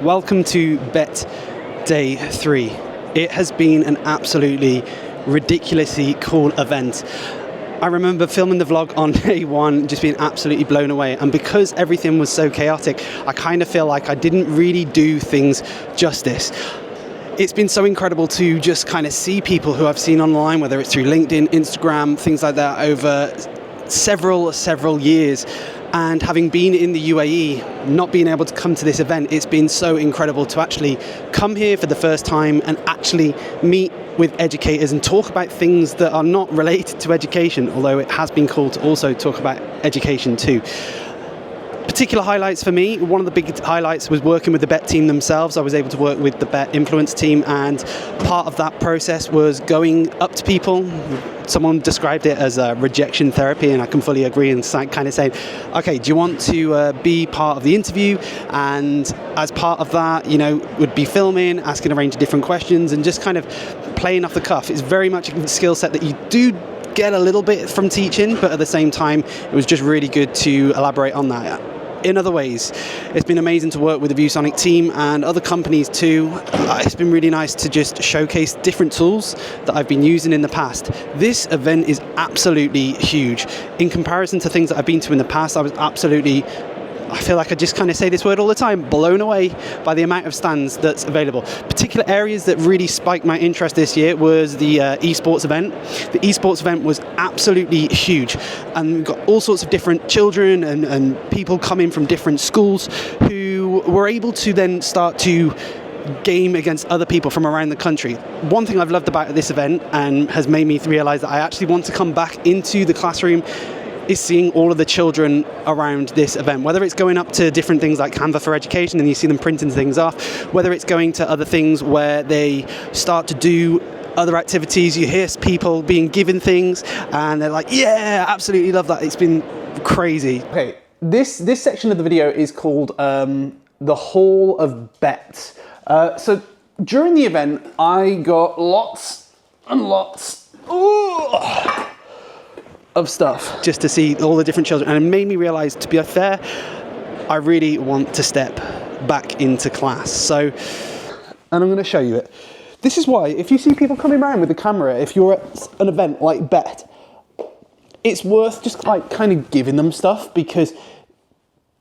welcome to BETT Day 3. It has been an absolutely ridiculously cool event. I remember filming the vlog on day 1, just being absolutely blown away, and because everything was so chaotic, I kind of feel like I didn't really do things justice. It's been so incredible to just kind of see people who I've seen online, whether it's through LinkedIn, Instagram, things like that, over several years. And having been in the UAE, not being able to come to this event, it's been so incredible to actually come here for the first time and actually meet with educators and talk about things that are not related to education, although it has been cool to also talk about education too. Particular highlights for me, one of the big highlights was working with the BETT team themselves. I was able to work with the BETT influence team, and part of that process was going up to people. Someone described it as rejection therapy, and I can fully agree, and kind of saying, okay, do you want to be part of the interview? And as part of that, you know, would be filming, asking a range of different questions, and just kind of playing off the cuff. It's very much a skill set that you do get a little bit from teaching, but at the same time, it was just really good to elaborate on that. In other ways, it's been amazing to work with the ViewSonic team and other companies too. It's been really nice to just showcase different tools that I've been using in the past. This event is absolutely huge. In comparison to things that I've been to in the past, I feel like I just kind of say this word all the time, blown away by the amount of stands that's available. Particular areas that really spiked my interest this year was the esports event. The esports event was absolutely huge, and we've got all sorts of different children and people coming from different schools who were able to then start to game against other people from around the country. One thing I've loved about this event and has made me realise that I actually want to come back into the classroom is seeing all of the children around this event, whether it's going up to different things like Canva for Education and you see them printing things off, whether it's going to other things where they start to do other activities, you hear people being given things and they're like, yeah, absolutely love that. It's been crazy. Okay, this section of the video is called the Hall of BETT. So during the event, I got lots and lots of stuff Just to see all the different children, and it made me realise, to be fair, I really want to step back into class. So, and I'm going to show you it. This is why, if you see people coming around with the camera, if you're at an event like BETT, it's worth just like kind of giving them stuff, because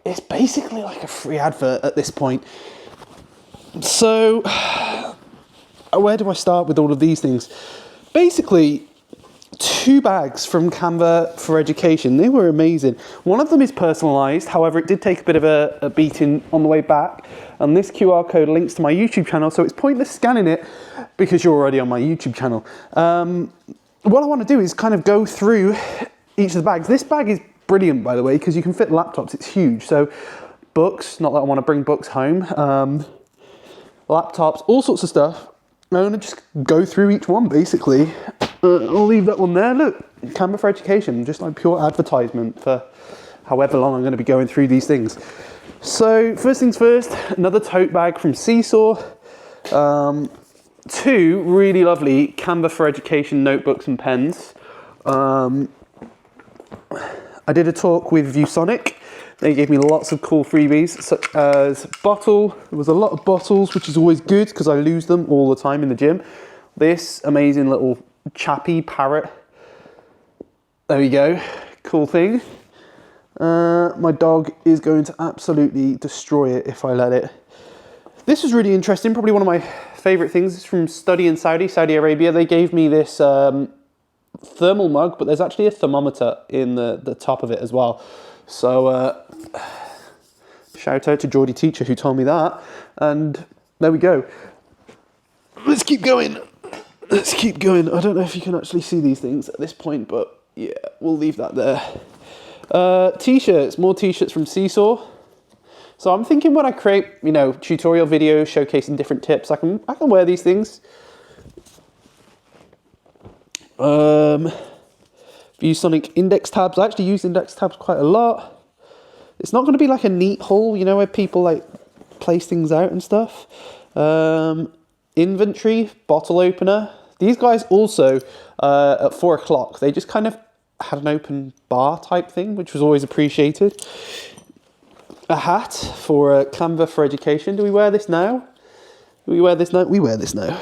it's basically like a free advert at this point. So, where do I start with all of these things? Basically, 2 bags from Canva for Education. They were amazing. One of them is personalised, however it did take a bit of a beating on the way back, and this QR code links to my YouTube channel, so it's pointless scanning it because you're already on my YouTube channel. What I want to do is kind of go through each of the bags. This bag is brilliant, by the way, because you can fit laptops. It's huge. So books, not that I want to bring books home, laptops, all sorts of stuff. I'm going to just go through each one, basically. I'll leave that one there. Look, Canva for Education, just like pure advertisement for however long I'm going to be going through these things. So first things first, another tote bag from Seesaw. 2 really lovely Canva for Education notebooks and pens. I did a talk with ViewSonic. They gave me lots of cool freebies, such as bottle. There was a lot of bottles, which is always good because I lose them all the time in the gym. This amazing little chappy parrot. There we go. Cool thing. My dog is going to absolutely destroy it if I let it. This was really interesting. Probably one of my favourite things. It's from Study in Saudi Arabia. They gave me this thermal mug, but there's actually a thermometer in the top of it as well. So shout out to Geordie Teacher who told me that. And there we go. Let's keep going. Let's keep going. I don't know if you can actually see these things at this point, but yeah, we'll leave that there. T-shirts, more T-shirts from Seesaw. So I'm thinking when I create, you know, tutorial videos showcasing different tips, I can wear these things. ViewSonic index tabs. I actually use index tabs quite a lot. It's not going to be like a neat haul, you know, where people like place things out and stuff. Inventory, bottle opener. These guys also, at 4 o'clock, they just kind of had an open bar type thing, which was always appreciated. a hat for Canva for Education. Do we wear this now? Do we wear this now? We wear this now.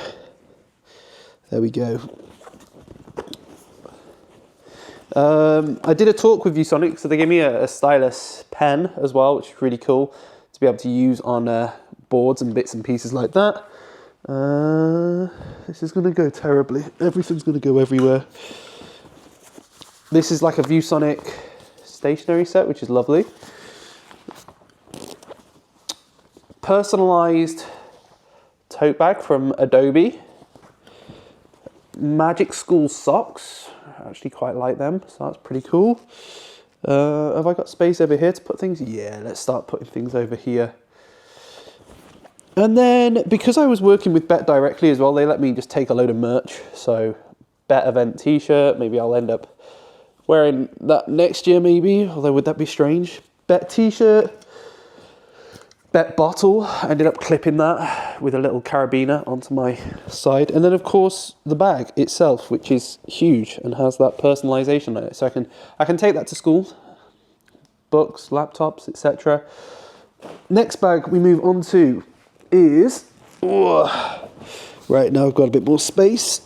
There we go. I did a talk with ViewSonic, so they gave me a stylus pen as well, which is really cool to be able to use on boards and bits and pieces like that. This is going to go terribly. Everything's going to go everywhere. This is like a ViewSonic stationery set, which is lovely. Personalized tote bag from Adobe. Magic School socks. I actually quite like them, so that's pretty cool. Have I got space over here to put things? Yeah, let's start putting things over here. And then, because I was working with BETT directly as well, they let me just take a load of merch. So, BETT event t-shirt, maybe I'll end up wearing that next year maybe, although would that be strange? BETT t-shirt, BETT bottle, I ended up clipping that with a little carabiner onto my side. And then of course the bag itself, which is huge and has that personalization on it. So I can take that to school, books, laptops, etc. Next bag we move on to is, right now I've got a bit more space.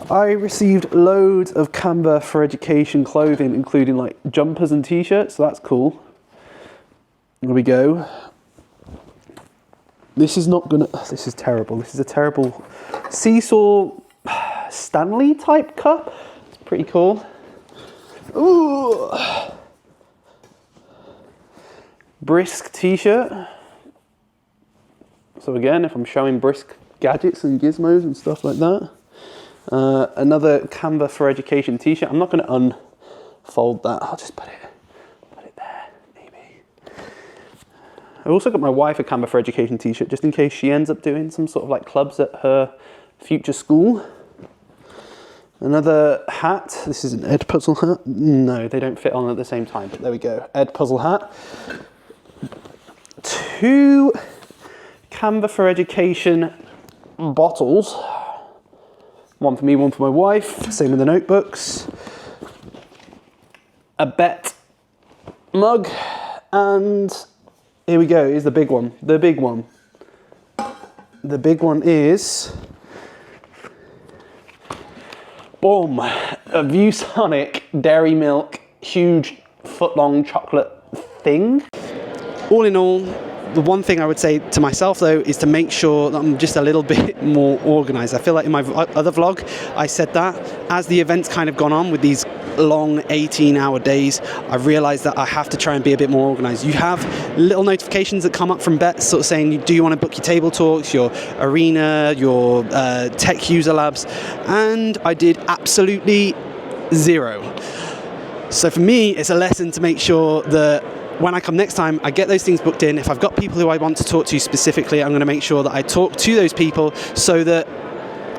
I received loads of Canva for Education clothing, including like jumpers and t-shirts, so that's cool. There we go. This is not gonna, this is terrible. This is a terrible Seesaw Stanley type cup. It's pretty cool. Ooh. Brisk t-shirt. So again, if I'm showing Brisk gadgets and gizmos and stuff like that. Another Canva for Education t-shirt. I'm not going to unfold that. I'll just put it there, maybe. I also got my wife a Canva for Education t-shirt just in case she ends up doing some sort of like clubs at her future school. Another hat. This is an Ed Puzzle hat. No, they don't fit on at the same time, but there we go. Ed Puzzle hat. 2 Canva for Education bottles. One for me, one for my wife. Same with the notebooks. A BETT mug. And here we go, here's the big one. The big one. The big one is, boom, a ViewSonic Dairy Milk huge foot-long chocolate thing. All in all, the one thing I would say to myself though is to make sure that I'm just a little bit more organized. I feel like in my other vlog I said that. As the event's kind of gone on with these long 18-hour days, I realized that I have to try and be a bit more organized. You have little notifications that come up from BETT sort of saying, do you want to book your table talks, your arena, your tech user labs, and I did absolutely 0. So for me, it's a lesson to make sure that when I come next time, I get those things booked in. If I've got people who I want to talk to specifically, I'm going to make sure that I talk to those people so that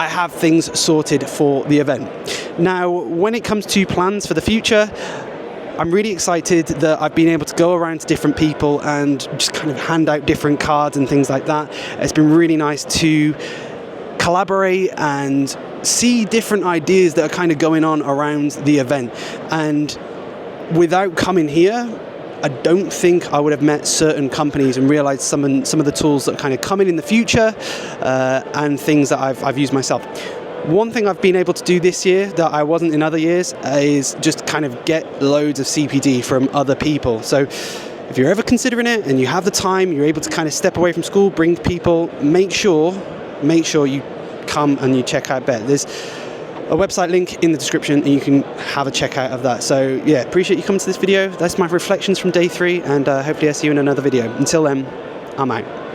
I have things sorted for the event. Now, when it comes to plans for the future, I'm really excited that I've been able to go around to different people and just kind of hand out different cards and things like that. It's been really nice to collaborate and see different ideas that are kind of going on around the event. And without coming here, I don't think I would have met certain companies and realized some of the tools that are kind of coming in the future and things that I've used myself. One thing I've been able to do this year that I wasn't in other years is just kind of get loads of CPD from other people. So if you're ever considering it and you have the time, you're able to kind of step away from school, bring people, make sure you come and you check out BETT. There's a website link in the description and you can have a check out of that. So yeah, appreciate you coming to this video. That's my reflections from day 3 and hopefully I see you in another video. Until then, I'm out.